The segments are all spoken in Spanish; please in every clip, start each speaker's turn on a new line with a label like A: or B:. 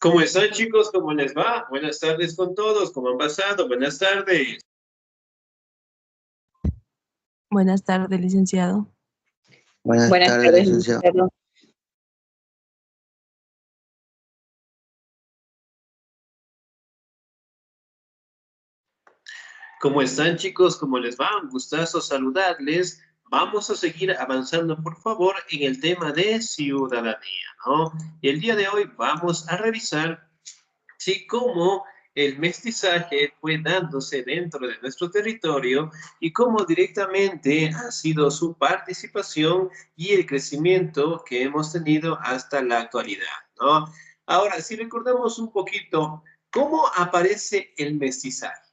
A: ¿Cómo están, chicos? ¿Cómo les va? Buenas tardes con todos. ¿Cómo han pasado? Buenas tardes.
B: Buenas tardes, licenciado.
C: Buenas
D: Buenas
C: tardes,
D: tardes,
C: licenciado.
D: licenciado.
A: ¿Cómo están, chicos? ¿Cómo les va? Un gustazo saludarles. Vamos a seguir avanzando, por favor, en el tema de ciudadanía, ¿no? Y el día de hoy vamos a revisar, sí, cómo el mestizaje fue dándose dentro de nuestro territorio y cómo directamente ha sido su participación y el crecimiento que hemos tenido hasta la actualidad, ¿no? Ahora, si recordamos un poquito, ¿cómo aparece el mestizaje?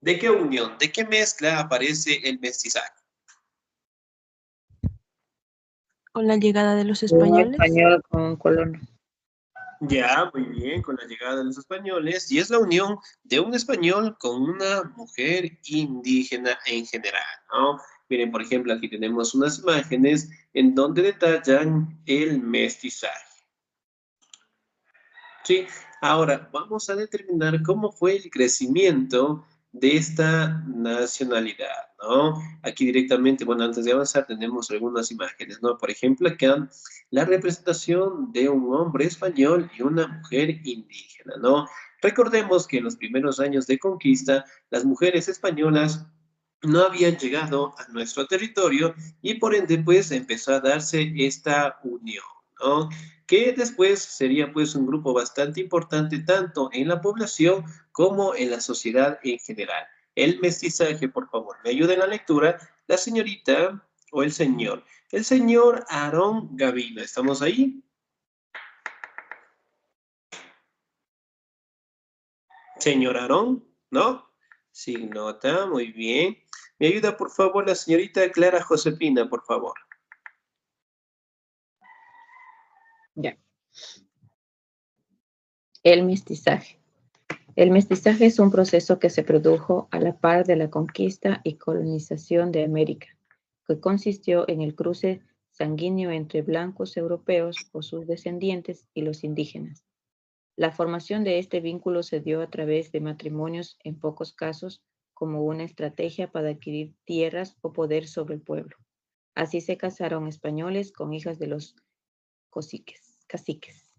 A: ¿De qué unión, de qué mezcla aparece el mestizaje?
B: Con la llegada de los
D: Un
B: españoles.
D: español con colono.
A: Ya, muy bien, con la llegada de los españoles, y es la unión de un español con una mujer indígena en general, ¿no? Miren, por ejemplo, aquí tenemos unas imágenes en donde detallan el mestizaje. Sí, ahora vamos a determinar cómo fue el crecimiento de esta nacionalidad, ¿no? Aquí directamente, bueno, antes de avanzar tenemos algunas imágenes, ¿no? Por ejemplo, acá la representación de un hombre español y una mujer indígena, ¿no? Recordemos que en los primeros años de conquista, las mujeres españolas no habían llegado a nuestro territorio y por ende, pues, empezó a darse esta unión, ¿no? Que después sería pues un grupo bastante importante tanto en la población como en la sociedad en general. El mestizaje, por favor, me ayuda en la lectura, la señorita o el señor. El señor Aarón Gavino, ¿estamos ahí? Señor Aarón, ¿no? Sin nota, muy bien. Me ayuda, por favor, la señorita Clara Josefina, por favor.
D: Ya. El mestizaje. El mestizaje es un proceso que se produjo a la par de la conquista y colonización de América, que consistió en el cruce sanguíneo entre blancos europeos o sus descendientes y los indígenas. La formación de este vínculo se dio a través de matrimonios en pocos casos como una estrategia para adquirir tierras o poder sobre el pueblo. Así se casaron españoles con hijas de los caciques.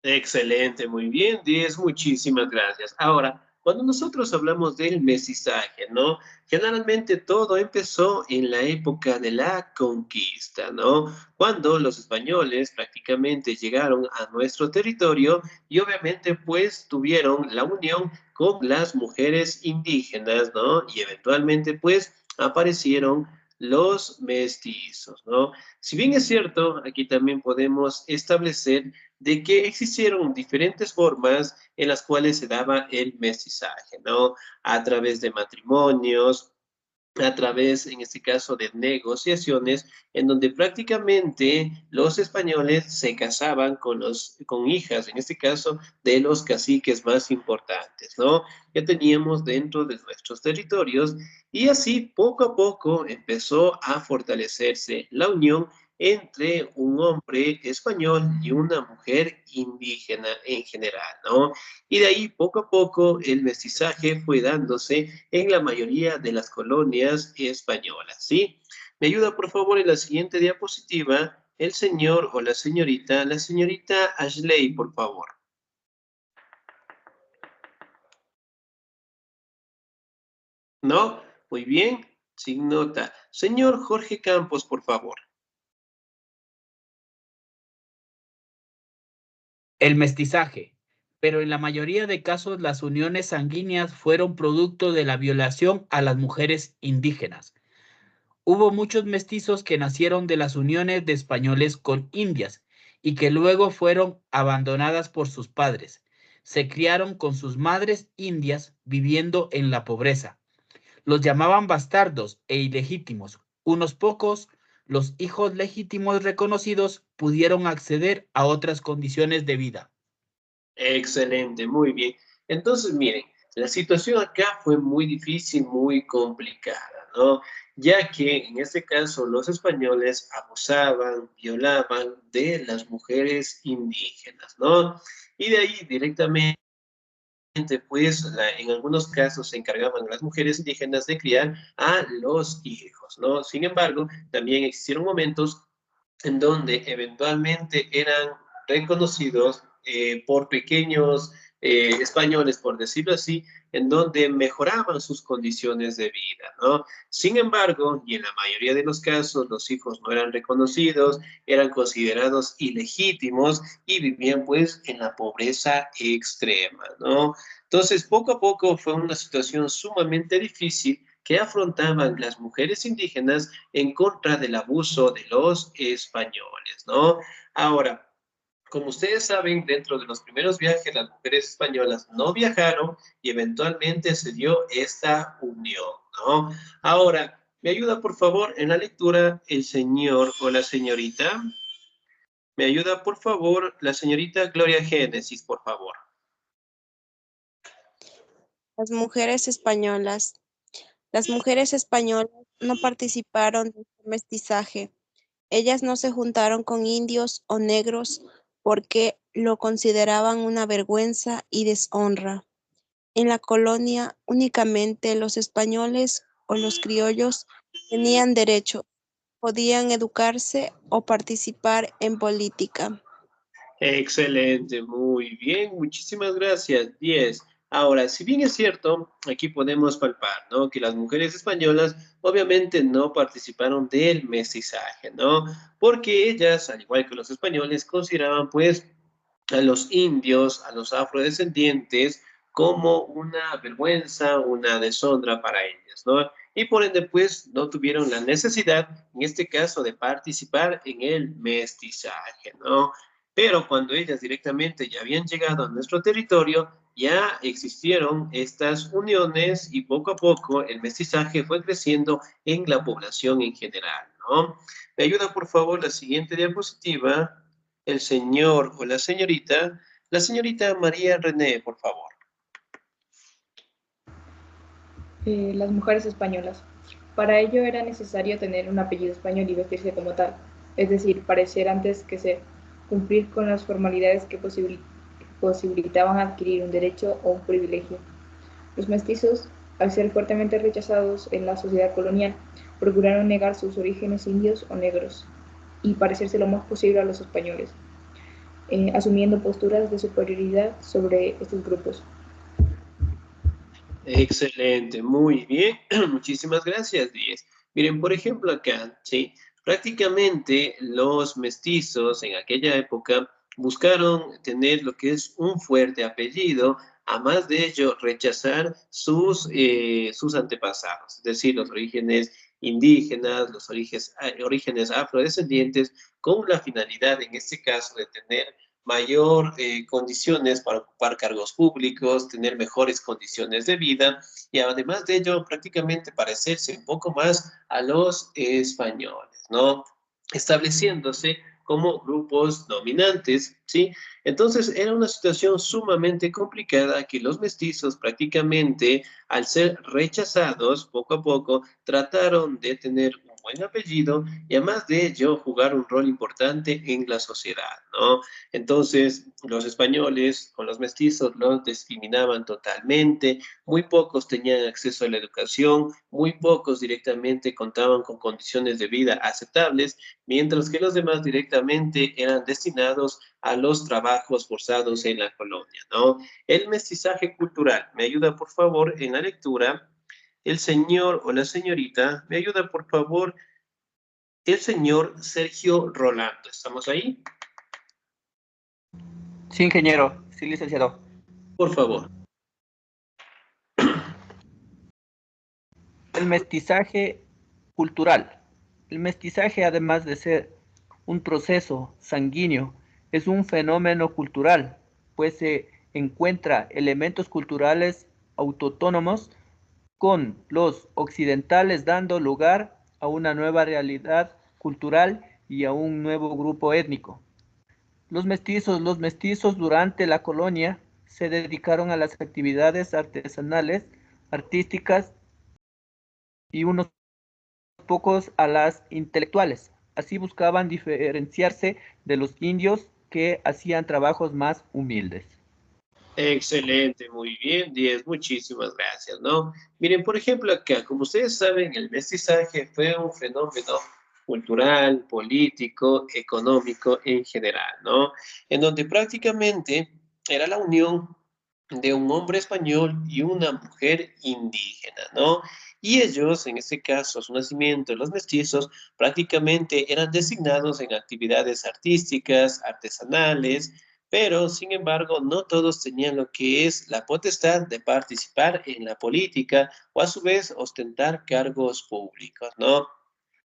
A: Excelente, muy bien, 10, muchísimas gracias. Ahora, cuando nosotros hablamos del mestizaje, ¿no? Generalmente todo empezó en la época de la conquista, ¿no? Cuando los españoles prácticamente llegaron a nuestro territorio y obviamente pues tuvieron la unión con las mujeres indígenas, ¿no? Y eventualmente pues aparecieron los mestizos, ¿no? Si bien es cierto, aquí también podemos establecer de que existieron diferentes formas en las cuales se daba el mestizaje, ¿no? A través de matrimonios, a través, en este caso, de negociaciones, en donde prácticamente los españoles se casaban con hijas, en este caso, de los caciques más importantes, ¿no? Que teníamos dentro de nuestros territorios, y así poco a poco empezó a fortalecerse la unión entre un hombre español y una mujer indígena en general, ¿no? Y de ahí poco a poco el mestizaje fue dándose en la mayoría de las colonias españolas, ¿sí? Me ayuda por favor en la siguiente diapositiva el señor o la señorita Ashley, por favor. ¿No? Muy bien, sin nota. Señor Jorge Campos, por favor.
E: El mestizaje, pero en la mayoría de casos las uniones sanguíneas fueron producto de la violación a las mujeres indígenas. Hubo muchos mestizos que nacieron de las uniones de españoles con indias y que luego fueron abandonadas por sus padres. Se criaron con sus madres indias viviendo en la pobreza. Los llamaban bastardos e ilegítimos. Unos pocos, los hijos legítimos reconocidos, pudieron acceder a otras condiciones de vida.
A: Excelente, muy bien. Entonces, miren, la situación acá fue muy difícil, muy complicada, ¿no? ya que en este caso los españoles abusaban, violaban de las mujeres indígenas, ¿no? Y de ahí directamente pues en algunos casos se encargaban las mujeres indígenas de criar a los hijos, ¿no? Sin embargo, también existieron momentos en donde eventualmente eran reconocidos por pequeños españoles, por decirlo así, en donde mejoraban sus condiciones de vida, ¿no? Sin embargo, y en la mayoría de los casos, los hijos no eran reconocidos, eran considerados ilegítimos y vivían pues en la pobreza extrema, ¿no? Entonces, poco a poco fue una situación sumamente difícil que afrontaban las mujeres indígenas en contra del abuso de los españoles, ¿no? Ahora, como ustedes saben, dentro de los primeros viajes las mujeres españolas no viajaron y eventualmente se dio esta unión, ¿no? Ahora, ¿me ayuda por favor en la lectura el señor o la señorita? ¿Me ayuda por favor la señorita Gloria Génesis, por favor?
B: Las mujeres españolas. Las mujeres españolas no participaron del mestizaje. Ellas no se juntaron con indios o negros porque lo consideraban una vergüenza y deshonra. En la colonia únicamente los españoles o los criollos tenían derecho, podían educarse o participar en política.
A: Excelente, muy bien, muchísimas gracias. 10. Ahora, si bien es cierto, aquí podemos palpar, ¿no? Que las mujeres españolas obviamente no participaron del mestizaje, ¿no? Porque ellas, al igual que los españoles, consideraban pues a los indios, a los afrodescendientes, como una vergüenza, una deshonra para ellas, ¿no? Y por ende, pues, no tuvieron la necesidad, en este caso, de participar en el mestizaje, ¿no? Pero cuando ellas directamente ya habían llegado a nuestro territorio, ya existieron estas uniones y poco a poco el mestizaje fue creciendo en la población en general, ¿no? ¿Me ayuda, por favor, la siguiente diapositiva? El señor o la señorita María René, por favor.
C: Las mujeres españolas. Para ello era necesario tener un apellido español y vestirse como tal, es decir, parecer antes que ser, cumplir con las formalidades que posibilitaban adquirir un derecho o un privilegio. Los mestizos, al ser fuertemente rechazados en la sociedad colonial, procuraron negar sus orígenes indios o negros y parecerse lo más posible a los españoles, asumiendo posturas de superioridad sobre estos grupos.
A: Excelente, muy bien. Muchísimas gracias, Díez. Miren, por ejemplo, acá, ¿sí? Prácticamente los mestizos en aquella época buscaron tener lo que es un fuerte apellido, a más de ello rechazar sus antepasados, es decir, los orígenes indígenas, los orígenes afrodescendientes, con la finalidad, en este caso, de tener mayor condiciones para ocupar cargos públicos, tener mejores condiciones de vida y además de ello prácticamente parecerse un poco más a los españoles, ¿no? Estableciéndose como grupos dominantes, ¿sí? Entonces era una situación sumamente complicada que los mestizos prácticamente al ser rechazados poco a poco trataron de tener un buen apellido y además de ello jugar un rol importante en la sociedad, ¿no? Entonces, los españoles con los mestizos los discriminaban totalmente, muy pocos tenían acceso a la educación, muy pocos directamente contaban con condiciones de vida aceptables, mientras que los demás directamente eran destinados a los trabajos forzados en la colonia, ¿no? El mestizaje cultural, ¿me ayuda por favor en la lectura? El señor o la señorita, ¿me ayuda por favor? El señor Sergio Rolando, ¿estamos ahí?
F: Sí, ingeniero, sí, licenciado.
A: Por favor.
F: El mestizaje cultural. El mestizaje, además de ser un proceso sanguíneo, es un fenómeno cultural, pues se encuentra elementos culturales autónomos con los occidentales dando lugar a una nueva realidad cultural y a un nuevo grupo étnico. Los mestizos durante la colonia se dedicaron a las actividades artesanales, artísticas y unos pocos a las intelectuales. Así buscaban diferenciarse de los indios que hacían trabajos más humildes.
A: Excelente, muy bien, 10, muchísimas gracias, ¿no? Miren, por ejemplo, acá, como ustedes saben, el mestizaje fue un fenómeno cultural, político, económico en general, ¿no? En donde prácticamente era la unión de un hombre español y una mujer indígena, ¿no? Y ellos, en este caso, a su nacimiento, los mestizos, prácticamente eran designados en actividades artísticas, artesanales, pero sin embargo no todos tenían lo que es la potestad de participar en la política o a su vez ostentar cargos públicos, ¿no?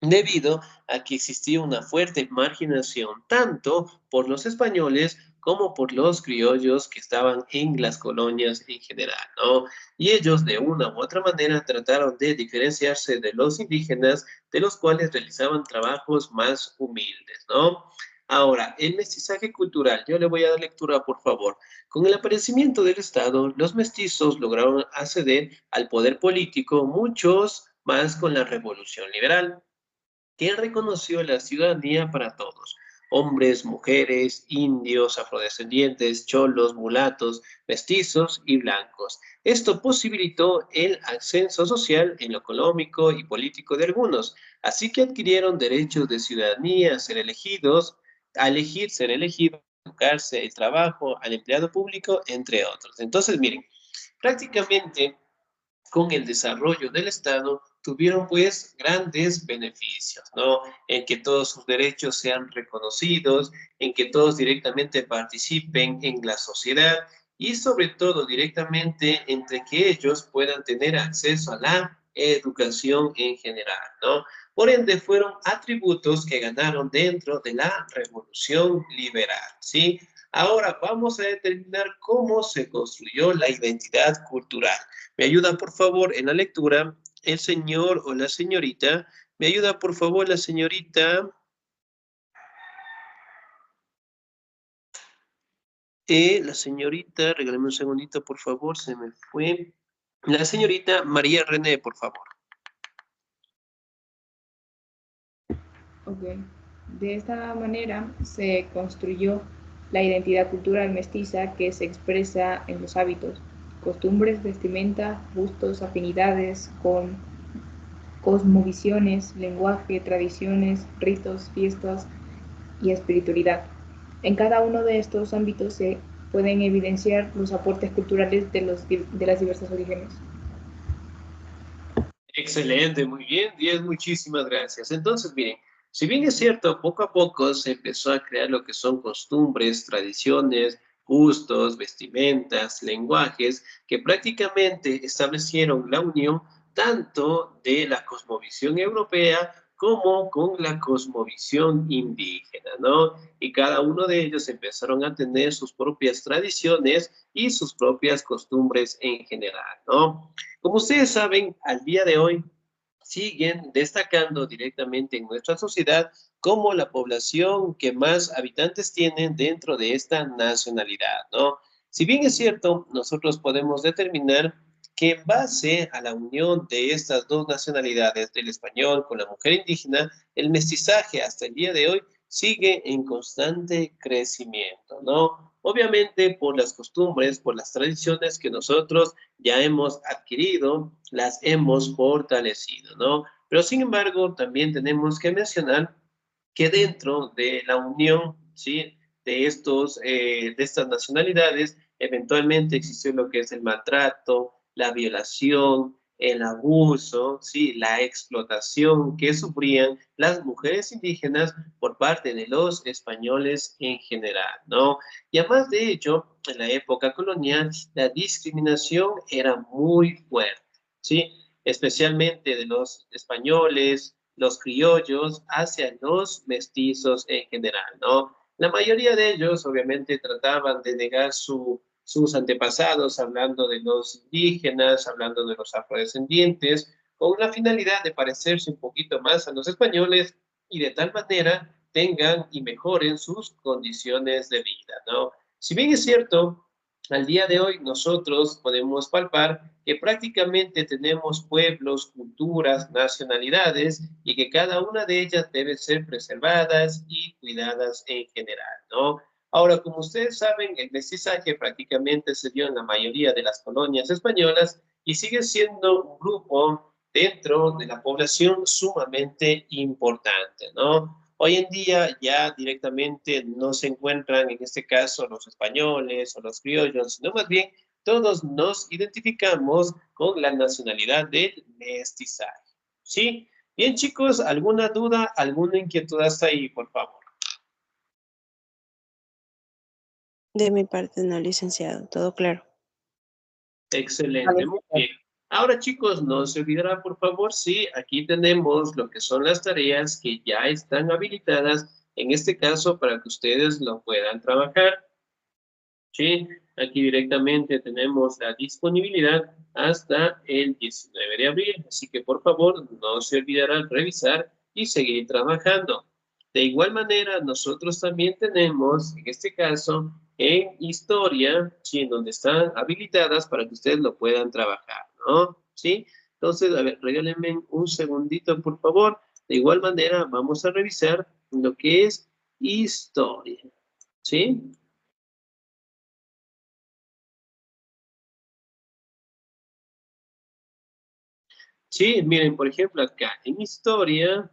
A: Debido a que existía una fuerte marginación tanto por los españoles como por los criollos que estaban en las colonias en general, ¿no? Y ellos de una u otra manera trataron de diferenciarse de los indígenas, de los cuales realizaban trabajos más humildes, ¿no? Ahora, el mestizaje cultural, yo le voy a dar lectura, por favor. Con el aparecimiento del Estado, los mestizos lograron acceder al poder político, muchos más con la Revolución Liberal que reconoció la ciudadanía para todos, hombres, mujeres, indios, afrodescendientes, cholos, mulatos, mestizos y blancos. Esto posibilitó el ascenso social en lo económico y político de algunos, así que adquirieron derechos de ciudadanía, ser elegidos, a elegir, ser elegidos, educarse, el trabajo, al empleado público, entre otros. Entonces, miren, prácticamente con el desarrollo del Estado tuvieron pues grandes beneficios, ¿no? En que todos sus derechos sean reconocidos, en que todos directamente participen en la sociedad y sobre todo directamente entre que ellos puedan tener acceso a la educación en general, ¿no? Por ende, fueron atributos que ganaron dentro de la Revolución Liberal, ¿sí? Ahora vamos a determinar cómo se construyó la identidad cultural. ¿Me ayuda, por favor, en la lectura el señor o la señorita? ¿Me ayuda, por favor, la señorita? La señorita, regálame un segundito, por favor, se me fue. La señorita María René, por favor.
C: Ok. De esta manera se construyó la identidad cultural mestiza que se expresa en los hábitos, costumbres, vestimenta, gustos, afinidades, con cosmovisiones, lenguaje, tradiciones, ritos, fiestas y espiritualidad. En cada uno de estos ámbitos se pueden evidenciar los aportes culturales de las diversas orígenes.
A: Excelente, muy bien, 10, muchísimas gracias. Entonces, miren, si bien es cierto, poco a poco se empezó a crear lo que son costumbres, tradiciones, gustos, vestimentas, lenguajes, que prácticamente establecieron la unión tanto de la cosmovisión europea como con la cosmovisión indígena, ¿no? Y cada uno de ellos empezaron a tener sus propias tradiciones y sus propias costumbres en general, ¿no? Como ustedes saben, al día de hoy siguen destacando directamente en nuestra sociedad como la población que más habitantes tienen dentro de esta nacionalidad, ¿no? Si bien es cierto, nosotros podemos determinar que en base a la unión de estas dos nacionalidades, del español con la mujer indígena, el mestizaje hasta el día de hoy sigue en constante crecimiento, ¿no? Obviamente por las costumbres, por las tradiciones que nosotros ya hemos adquirido, las hemos fortalecido, ¿no? Pero sin embargo, también tenemos que mencionar que dentro de la unión, ¿sí? De estas nacionalidades, eventualmente existió lo que es el maltrato, la violación, el abuso, ¿sí? La explotación que sufrían las mujeres indígenas por parte de los españoles en general, ¿no? Y además de ello, en la época colonial, la discriminación era muy fuerte, ¿sí? Especialmente de los españoles, los criollos, hacia los mestizos en general, ¿no? La mayoría de ellos, obviamente, trataban de negar sus antepasados, hablando de los indígenas, hablando de los afrodescendientes, con la finalidad de parecerse un poquito más a los españoles y de tal manera tengan y mejoren sus condiciones de vida, ¿no? Si bien es cierto, Al día de hoy nosotros podemos palpar que prácticamente tenemos pueblos, culturas, nacionalidades y que cada una de ellas debe ser preservadas y cuidadas en general, ¿no? Ahora, como ustedes saben, el mestizaje prácticamente se dio en la mayoría de las colonias españolas y sigue siendo un grupo dentro de la población sumamente importante, ¿no? Hoy en día ya directamente no se encuentran en este caso los españoles o los criollos, sino más bien todos nos identificamos con la nacionalidad del mestizaje. ¿Sí? Bien, chicos, ¿alguna duda, alguna inquietud hasta ahí, por favor?
B: De mi parte, no, licenciado, todo claro.
A: Excelente, muy bien. Ahora, chicos, no se olvidará, por favor, sí, aquí tenemos lo que son las tareas que ya están habilitadas, en este caso, para que ustedes lo puedan trabajar. Sí, aquí directamente tenemos la disponibilidad hasta el 19 de abril, así que por favor no se olvidarán revisar y seguir trabajando. De igual manera, nosotros también tenemos, en este caso, en historia, sí, en donde están habilitadas para que ustedes lo puedan trabajar, ¿no? ¿Sí? Entonces, a ver, regálenme un segundito, por favor. De igual manera, vamos a revisar lo que es historia, ¿sí? Sí, miren, por ejemplo, acá en historia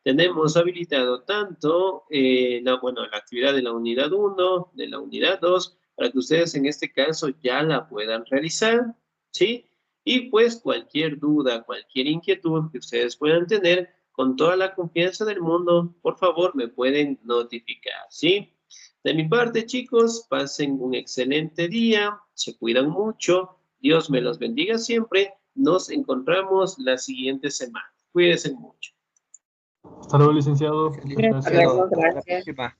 A: tenemos habilitado tanto la actividad de la unidad 1, de la unidad 2, para que ustedes en este caso ya la puedan realizar, ¿sí? Y pues cualquier duda, cualquier inquietud que ustedes puedan tener, con toda la confianza del mundo, por favor me pueden notificar, ¿sí? De mi parte, chicos, pasen un excelente día, se cuidan mucho, Dios me los bendiga siempre, nos encontramos la siguiente semana. Cuídense mucho.
G: Hasta luego, licenciado.
F: Feliz
G: Gracias.
F: día.
D: Hasta luego,
F: Hasta la
D: gracias.
F: próxima.